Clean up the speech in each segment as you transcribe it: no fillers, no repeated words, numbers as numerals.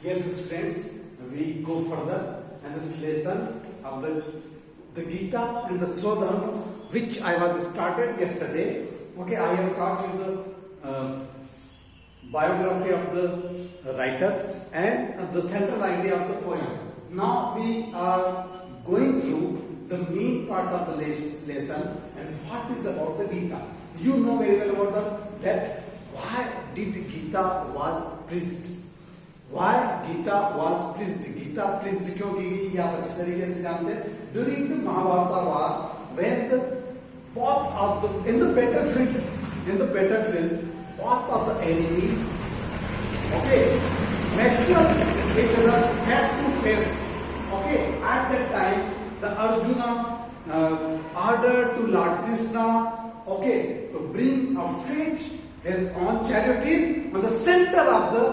Yes, students, we go further and this lesson of the Gita and the Swadharma, which I was started yesterday. Okay, I have taught you the biography of the writer and the central idea of the poem. Now we are going through the main part of the lesson and what is about the Gita. You know very well about that why did Gita was preached? Why Gita was preached? Gita preached क्यों की गई आप अच्छी तरीके से जानते हैं. During the Mahabharata war, when the path of the in the battlefield, path of the enemies, okay, met each other face to face. Okay, at that time, the Arjuna ordered to Lord Krishna, okay, to bring a fetch his own chariot on the center of the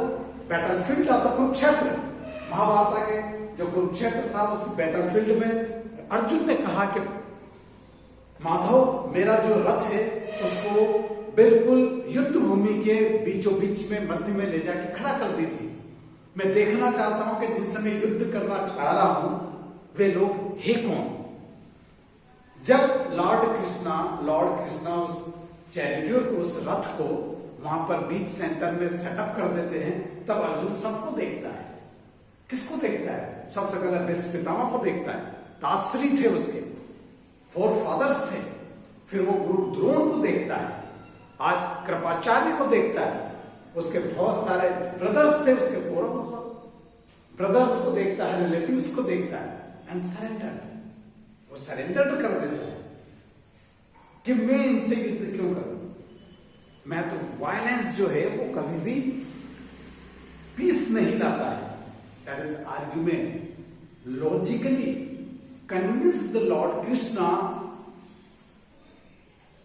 battlefield of the Kurukshetra. Mahabharata के जो कुरुक्षेत्र था उस battlefield में अर्जुन ने कहा कि माधव मेरा जो रथ है उसको बिल्कुल युद्ध भूमि के बीचों बीच में मध्य में ले जाके खड़ा कर दीजिए. मैं देखना चाहता हूं कि जिन समय युद्ध करना चाह रहा हूं वे लोग है कौन. जब लॉर्ड कृष्णा उस चैरियट को उस रथ को वहां पर बीच सेंटर में सेटअप कर देते हैं तब अर्जुन सबको देखता है. किसको देखता है? सबसे पहले भीष्म पितामह को देखता है. ताश्री थे उसके, 4 फादर्स थे. फिर वो गुरु द्रोण को देखता है. आज कृपाचार्य को देखता है. उसके बहुत सारे ब्रदर्स थे उसके, कौरव ब्रदर्स को देखता है, रिलेटिव्स को देखता है. एंड सरेंडर, वो सरेंडर कर देता है कि मैं इनसे युद्ध क्यों करूं. मैं तो वायलेंस जो है वो कभी भी पीस नहीं लाता है. That is argument. Logically convince the lord Krishna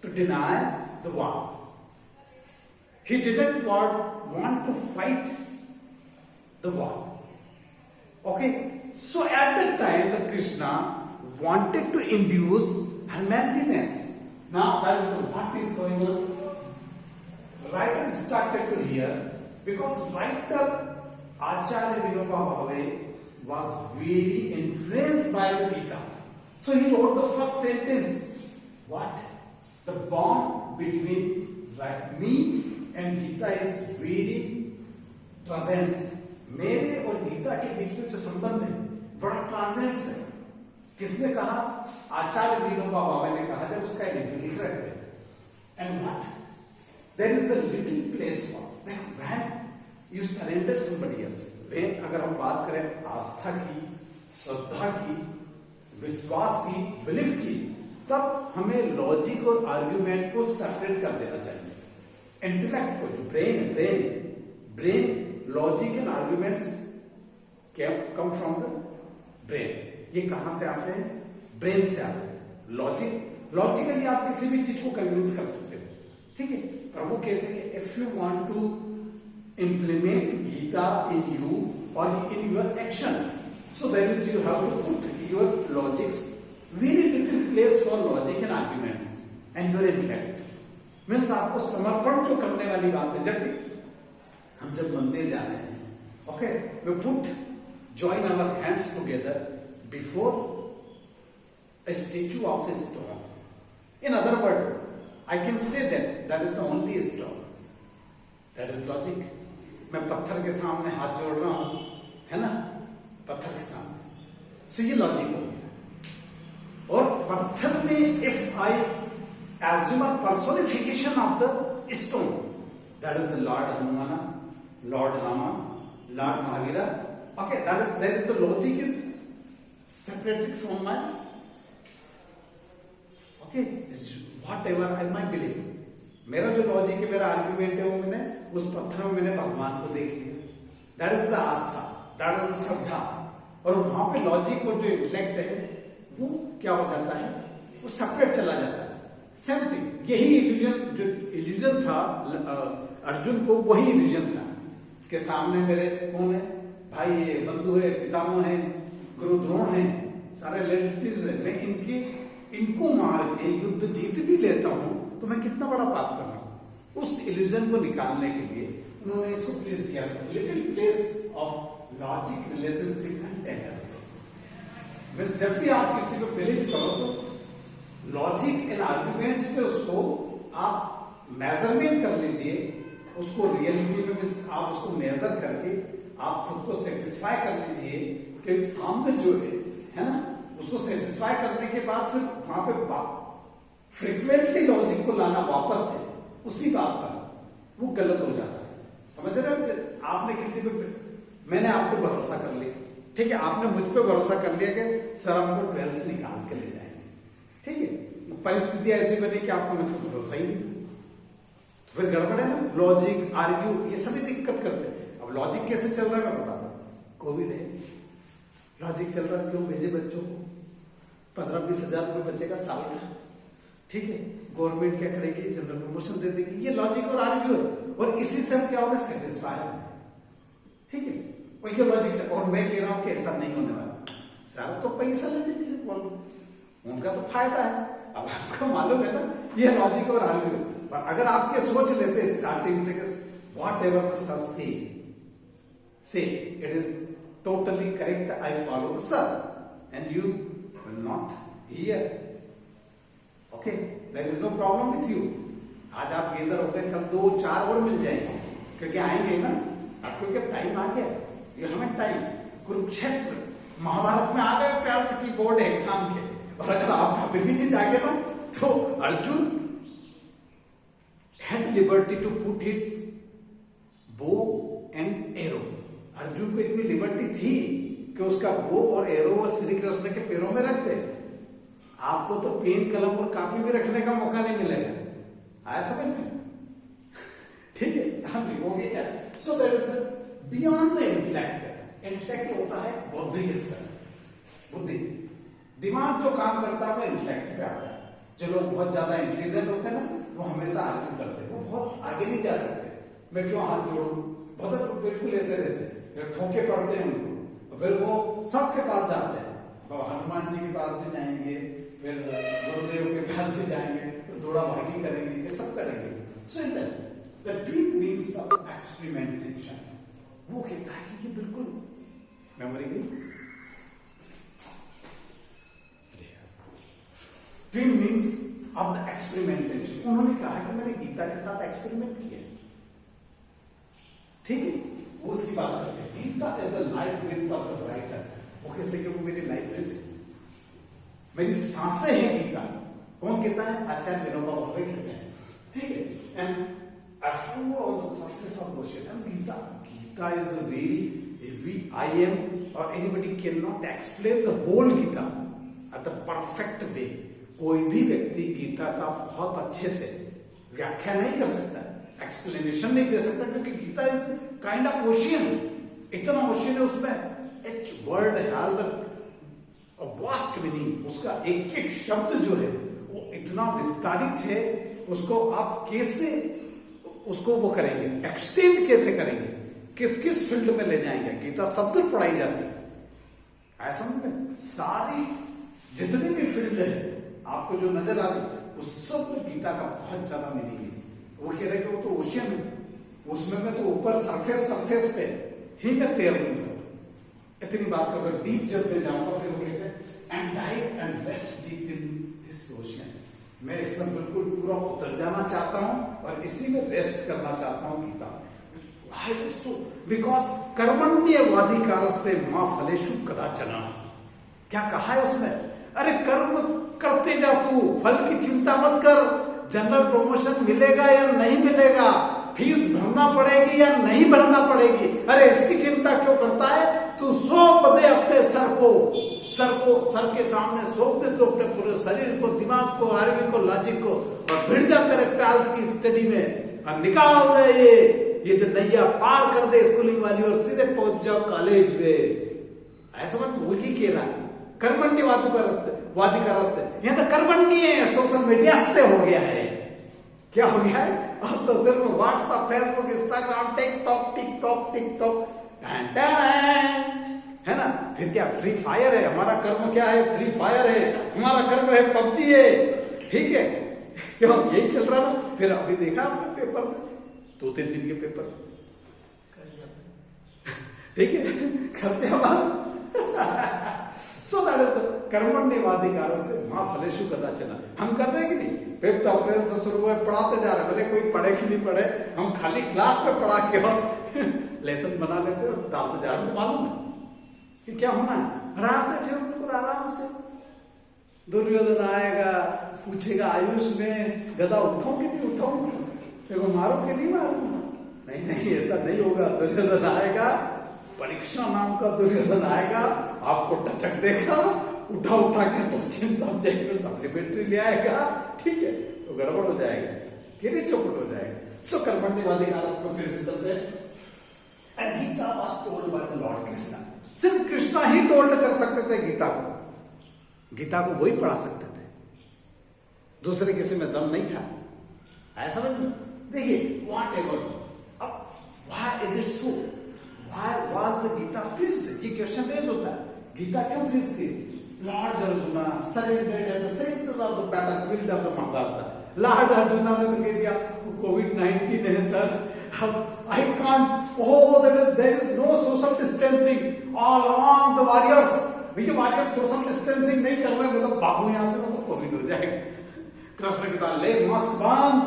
to deny the war. He didn't want to fight the war. Okay, so at that time the Krishna wanted to induce her manliness. Now that is what is going on. Writer started to hear because writer Acharya Vinoba Bhave was very influenced by the Gita. So he wrote the first sentence. What? The bond between me and Gita is very transcends. मेरे और गीता के बीच में जो संबंध है बड़ा transcends है. किसने कहा? आचार्य विनोबा भावे ने कहा जब उसका रिव्यू लिख रहे थे. And what? There is the little place for when you surrender somebody else. When अगर हम बात करें आस्था की, श्रद्धा की, विश्वास की, बिलीफ की, तब हमें लॉजिक और आर्ग्यूमेंट को सेपरेट कर देना चाहिए. इंटेलेक्ट को, जो brain, logic and arguments come from the brain. ये कहां से आते हैं? ब्रेन से आते हैं. लॉजिकली आप किसी भी चीज को कन्विंस कर सकते हो. ठीक है. प्रभु कहते हैं कि if you want to implement Gita in you और in your action, so there is you have to put your logics, very little place for logic and arguments and your intellect. Means आपको समर्पण जो करने वाली बात है. जब मंदिर जाते हैं, okay, we put join our hands together before a statue of a stone. In other words, I can say that is the only stone. That is logic. मैं पत्थर के सामने हाथ जोड़ रहा हूं, है ना, पत्थर के सामने. So ये लॉजिक हो गया. और पत्थर में if I assume a personification of the stone, that is the Lord Hanumana, Lord Rama, Lord Mahavira. Okay, that is the logic is separated from my, okay, whatever I might believe. मेरा जो logic है, मेरा argument है, वो मैंने उस पत्थर में मैंने भगवान को देख लिया. दैट इज द आस्था, दैट इज द श्रद्धा. और वहां पे लॉजिक और जो इंटेलेक्ट है वो क्या हो जाता है? वो सेपरेट चला जाता है. Same thing. यही इल्यूजन था अर्जुन को, वही इल्यूजन था कि सामने मेरे कौन है? भाई है, बंधु है, पितामह है, गुरु द्रोण है, सारे रिलेटिव्स है. मैं इनको मार के युद्ध जीत भी लेता हूं तो मैं कितना बड़ा पाप कर रहा हूं. उस इल्यूजन को निकालने के लिए उन्होंने इसको प्लेस किया था, little place of logic, relationship and tenderness. बस जब भी आप किसी को बिलीव करो तो लॉजिक एंड आर्ग्यूमेंट्स पे उसको आप मेजरमेंट कर लीजिए, उसको रियलिटी में आप उसको मेजर करके आप खुद को सेटिस्फाई कर लीजिए कि सामने जो है ना, उसको सेटिस्फाई करने के बाद फिर वहां पे फ्रीक्वेंटली लॉजिक को लाना वापस से उसी बात पर, वो गलत हो जाता है। समझ रहे हो? आपने किसी पे, मैंने आपको भरोसा कर लिया, ठीक है, आपने मुझ पे भरोसा कर लिया कि सर हमको 12th निकाल के ले जाएंगे, ठीक है, परिस्थिति ऐसी बनी कि आपको मुझ पर भरोसा ही नहीं, तो फिर गड़बड़ है ना। लॉजिक, आर्ग्यू, ये सभी दिक्कत करते हैं। अब लॉजिक कैसे चल रहा है मैं बताता हूं। कोविड है, लॉजिक चल रहा है, क्यों भेजे बच्चों को 15-20 हजार रुपये बच्चे का साल का, ठीक है, गवर्नमेंट क्या करेगी, जनरल प्रमोशन दे देगी, ये लॉजिक और आर्ग्यू है, और इसी से हम क्या होगा, सेटिस्फाई होंगे, ठीक है, और ये लॉजिक से। और मैं कह रहा हूं कि ऐसा नहीं होने वाला, सर तो पैसा लेने के लिए बोल, उनका तो फायदा है। अब आपको मालूम है ना, ये लॉजिक और आर्ग्यू। पर अगर आप ये सोच लेते स्टार्टिंग से, whatever the sir says it is totally correct, I follow the sir and you will not hear, okay, there is no problem with you. आज आप गेदर हो गए, कल 2-4 और मिल जाएंगे, क्योंकि आएंगे ना, आपको क्या टाइम आ गया, ये हमें टाइम। कुरुक्षेत्र महाभारत में आ गए 12th की बोर्ड एग्जाम के, और अगर आप अभी भी नहीं जागे ना, तो Arjun had liberty to put his bow and arrow। Arjun को इतनी लिबर्टी थी कि उसका बो और एरो वो श्री कृष्ण के पैरों में रख दे। आपको तो पेन, कलम और कापी भी रखने का मौका नहीं मिलेगा, आया समझ में? ठीक है, हम लिखोगे क्या? सो that is the beyond the intellect. Intellect होता है बौद्धिक स्तर, बुद्धि, दिमाग जो काम करता है वो इंटेलेक्ट पे आता है। जो लोग बहुत ज्यादा इंटेलिजेंट होते हैं ना, वो हमेशा आर्ग्यू करते हैं, वो बहुत आगे नहीं जा सकते। मैं क्यों हाथ जोड़ू, बहुत बिल्कुल ऐसे रहते हैं, ठोके पड़ते हैं उनको, फिर वो सबके पास जाते हैं, हनुमान जी के पास भी जाएंगे, फिर गुरुदेव के पास भी जाएंगे, फिर दौड़ा भागी करेंगे, ये सब करेंगे। So the dream means of experimentation. वो कहता है कि ये बिल्कुल मेमोरी गई। Dream means of the experimentation. उन्होंने कहा कि मैंने गीता के साथ एक्सपेरिमेंट किया, ठीक है, वो उसकी बात करते हैं। Gita is the library of the writer. वो कहते हैं कि वो मेरी लाइब्रेरी है, मेरी सांसें हैं गीता। कौन कहता है? आचार्य विनोबा भावे कहते हैं, ठीक है। And I flow on the surface of the ocean. And Gita is a very, I am or anybody cannot explain the whole Gita at the perfect way. कोई भी व्यक्ति गीता का बहुत अच्छे से व्याख्या नहीं कर सकता, एक्सप्लेनेशन नहीं दे सकता, क्योंकि Gita is kind of ocean. इतना ओशियन है उसमें, each word has a vast meaning। उसका एक एक शब्द जो है वो इतना विस्तारित है, उसको आप कैसे उसको वो करेंगे, एक्सटेंड कैसे करेंगे, किस किस फील्ड में ले जाएंगे। गीता सब दूर पढ़ाई जाती है, ऐसा में सारी जितनी भी फील्ड है आपको जो नजर आ रही, उस सब में गीता का बहुत ज्यादा मीनिंग है। वो कह रहे कि वो तो ओशियन है, उसमें मैं तो ऊपर सरफेस पे ही मैं तैर लूंगा। इतनी बात कर, डीप जब मैं जाऊंगा, फिर वो कहते हैं and dive and rest deep in this ocean. मैं इसमें बिल्कुल पूरा उतर जाना चाहता हूं और इसी में रेस्ट करना चाहता हूं गीता में। बिकॉज कर्मण्येवाधिकारस्ते मा फलेषु कदाचन। क्या कहा है उसमें? अरे कर्म करते जा, तू फल की चिंता मत कर। जनरल प्रमोशन मिलेगा या नहीं मिलेगा, फीस भरना पड़ेगी या नहीं भरना पड़ेगी, अरे इसकी चिंता क्यों करता है? तू सौंप दे अपने सर के सामने सौंप दे, तो अपने पूरे शरीर को, दिमाग को, आर्मी को, लॉजिक को, और भिड़ जा तेरे 12th की स्टडी में और निकाल दे ये जो नैया पार कर दे स्कूलिंग वाली, और सीधे पहुंच जाओ कॉलेज में। ऐसा मत वही कह रहा है, कर्मण्यवादी का रास्ते। यहां तो कर्मण्य सोशल मीडिया से हो गया है। क्या हो गया है? अब तो सिर्फ व्हाट्सएप, फेसबुक, इंस्टाग्राम, टिकटॉक है ना। फिर क्या फ्री फायर है? हमारा कर्म क्या है? फ्री फायर है। हमारा कर्म है पबजी है, ठीक है, क्यों यही चल रहा ना। फिर अभी देखा आपने पेपर में 2-3 दिन के पेपर, ठीक है, करते हैं बात। सो दैट इज कर्मण्येवाधिकारस्ते मा फलेषु कदाचन। हम कर रहे हैं कि नहीं, 5 अप्रैल से शुरू हुए, पढ़ाते जा रहे हैं, भले कोई पढ़े कि नहीं पढ़े, हम खाली क्लास में पढ़ा के और लेसन बना लेते और डालते जा रहे हैं। मालूम है कि क्या होना है, आराम बैठे हो बिल्कुल आराम से। दुर्योधन आएगा, पूछेगा आयुष में गदा उठाऊं कि नहीं उठाऊं, देखो मारो कि नहीं मारो, नहीं नहीं ऐसा नहीं होगा। दुर्योधन आएगा, परीक्षा नाम का दुर्योधन आएगा, आपको टचक देगा, उठा उठा के 2-3 सब्जेक्ट में सप्लीमेंट्री ले आएगा, ठीक है, तो गड़बड़ हो जाएगा, गिरी चौपट हो जाएगा। सो कर्मण्येवाधिकारस्ते फिर से चलते हैं। And Gita was told by the lord Krishna. सिर्फ कृष्णा ही टोल्ड कर सकते थे गीता को, गीता को वही पढ़ा सकते थे, दूसरे किसी में दम नहीं था। ऐसा समझ में, देखिए व्हाट एवर, अब why is it so, why was the Gita pleased, ये क्वेश्चन रेज होता है, गीता क्यों प्लीज थी? Lord Arjuna surrendered at the centre of the battlefield of the Mahabharata. Lord Arjuna ने तो कह दिया कोविड-19 है sir, I can't, oh there is no social distancing all along the warriors, भैया वॉरियर्स सोशल डिस्टेंसिंग नहीं कर रहे, मतलब बाबू यहां से तो कोविड हो जाएगा। कृष्ण कहता ले मास्क बांध,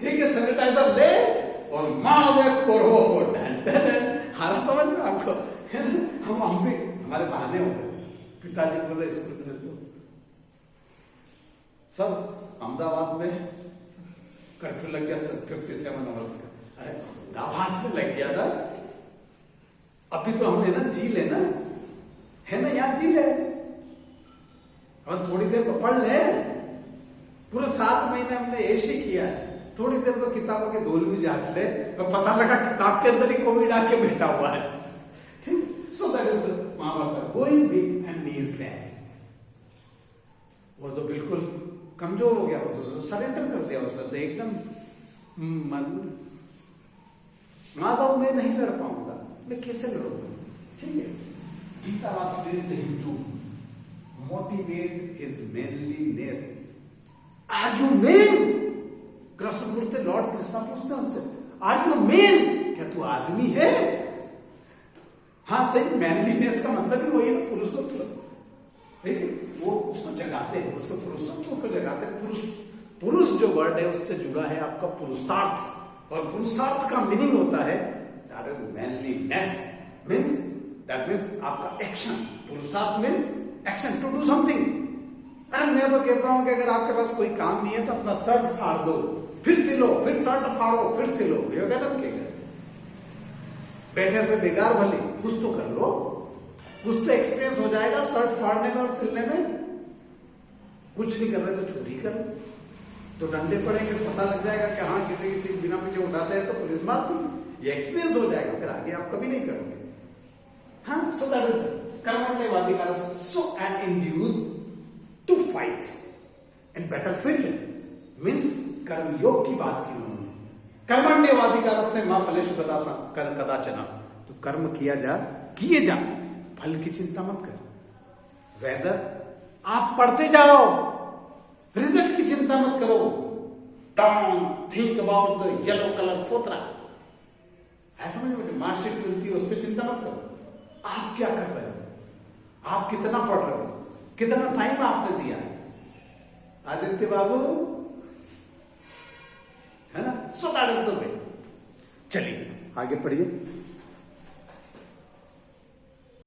ठीक है, सैनिटाइजर ले और मार दे कोरवो को। हारा समझ में आपको, हम भी हमारे बहाने हो गए। पिताजी बोले स्कूल में तो सब अहमदाबाद में कर्फ्यू लग गया 57 आवर्स का। अरे अहमदाबाद में लग गया था, अभी तो हमने ना जी लेना है ना, याद जी ले, हम थोड़ी देर तो पढ़ ले, पूरे 7 महीने हमने ऐसे किया है, थोड़ी देर तो किताबों के धूल भी झाड़ ले, और पता लगा किताब के अंदर ही कोविड आके बैठा हुआ है। So that is the Mahabharata going big and knees back. वो तो बिल्कुल कमजोर हो गया, वो तो सरेंडर कर दिया उसने, तो एकदम मन माधव मैं नहीं लड़ पाऊंगा, मैं कैसे लड़ूंगा, ठीक है। Gita was placed him to motivate his manliness. Are you man? Krishna पूछते, लॉर्ड कृष्णा पूछते उनसे, आर यू मैन, क्या तू आदमी है? हाँ सही, मैनलीनेस का मतलब ही वही है, पुरुषत्व, ठीक है, वो उसको जगाते हैं, उसको पुरुषत्व को जगाते हैं। पुरुष जो वर्ड है उससे जुड़ा है आपका पुरुषार्थ, और पुरुषार्थ का मीनिंग होता है that is manliness, means that means आपका एक्शन। पुरुषार्थ means action, to do something. And मैं तो कहता हूं कि अगर आपके पास कोई काम नहीं है तो अपना शर्ट फाड़ दो, फिर सिलो, फिर शर्ट फाड़ो, फिर सिलो, ये क्या नाम कहेगा, बैठे से बेकार भले, कुछ तो कर लो, कुछ तो एक्सपीरियंस हो जाएगा शर्ट फाड़ने में और सिलने में। कुछ नहीं कर रहे तो चोरी कर, तो डंडे पड़ेंगे, पता लग जाएगा कि हाँ किसी की चीज बिना पीछे उठाते हैं तो पुलिस मारती, ये एक्सपीरियंस हो जाएगा, फिर आगे आप कभी नहीं करोगे। हाँ, सो दैट इज कर्मण्येवाधिकार, so and induce to fight in battlefield, means कर्म योग की बात की उन्होंने। कर्मण्येवाधिकारस्ते मा फलेषु कदाचन, तो कर्म किया जा, किए जा, फल की चिंता मत कर। वेदर आप पढ़ते जाओ, रिजल्ट की चिंता मत करो। Don't think about the yellow colour फोतरा, ऐसा समझ, मार्कशीट मिलती है उस पर चिंता मत करो। आप क्या कर रहे हो, आप कितना पढ़ रहे हो, कितना टाइम आपने दिया, आदित्य बाबू, है ना। सो दैट इज द वे। चलिए आगे पढ़िए।